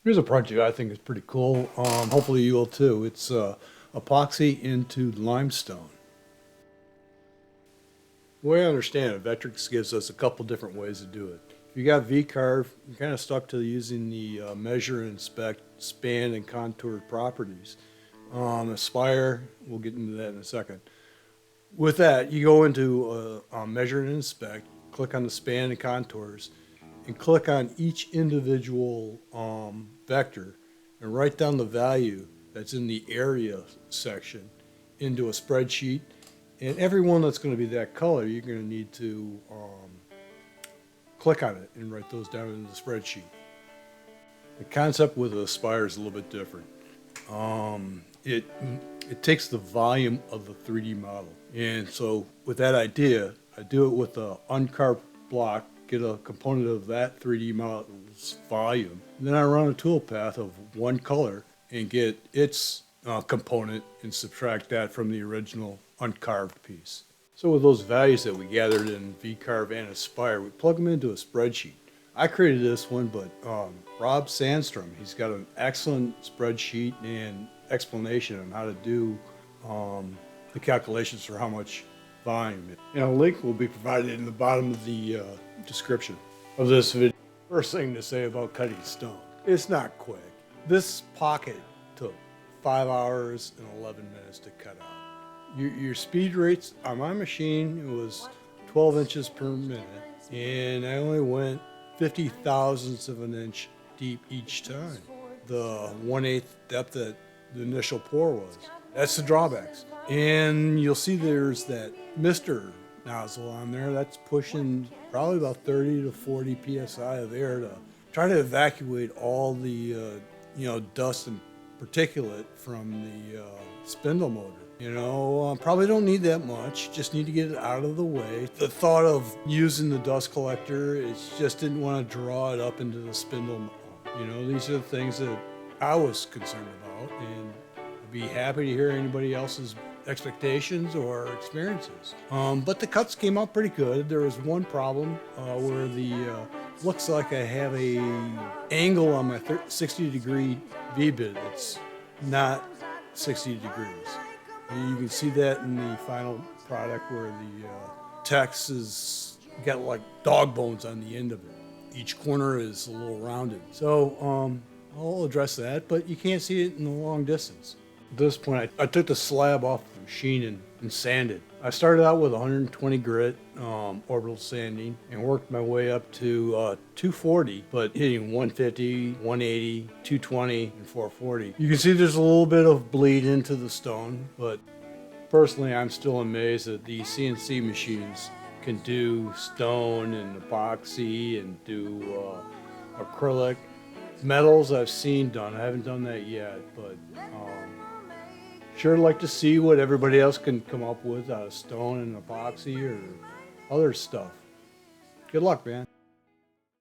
Here's a project I think is pretty cool. Hopefully you will too. It's epoxy into limestone. The way I understand it, Vectrix gives us a couple different ways to do it. If you got V-Carve, you're kind of stuck to using the measure and inspect span and contour properties. Aspire, we'll get into that in a second. With that, you go into measure and inspect, click on the span and contours, and click on each individual vector and write down the value that's in the area section into a spreadsheet. And every one that's going to be that color, you're going to need to click on it and write those down in the spreadsheet. The concept with Aspire is a little bit different. It takes the volume of the 3D model. And so with that idea, I do it with an uncarved block, get a component of that 3D model's volume. And then I run a toolpath of one color and get its component and subtract that from the original uncarved piece. So with those values that we gathered in V-Carve and Aspire, we plug them into a spreadsheet. I created this one, but Rob Sandstrom, he's got an excellent spreadsheet and explanation on how to do the calculations for how much volume. And a link will be provided in the bottom of the description of this video. First thing to say about cutting stone, it's not quick. This pocket took 5 hours and 11 minutes to cut out. Your speed rates on my machine, it was 12 inches per minute, and I only went 50 thousandths of an inch deep each time. The 1/8 depth that the initial pour was. That's the drawbacks. And you'll see there's that mister nozzle on there that's pushing probably about 30 to 40 psi of air to try to evacuate all the dust and particulate from the spindle motor. Probably don't need that much, just need to get it out of the way. The thought of using the dust collector, it just didn't want to draw it up into the spindle. These are the things that I was concerned about, and I'd be happy to hear anybody else's expectations or experiences. But the cuts came out pretty good. There was one problem where the looks like I have a angle on my 60-degree V-bit. It's not 60 degrees. You can see that in the final product where the text is got like dog bones on the end of it. Each corner is a little rounded. So I'll address that, but you can't see it in the long distance. At this point, I took the slab off the machine and sanded. I started out with 120 grit orbital sanding and worked my way up to 240, but hitting 150, 180, 220, and 440. You can see there's a little bit of bleed into the stone, but personally, I'm still amazed that these CNC machines can do stone and epoxy and do acrylic. Metals I've seen done. I haven't done that yet, but sure like to see what everybody else can come up with out of stone and epoxy or other stuff. Good luck, man.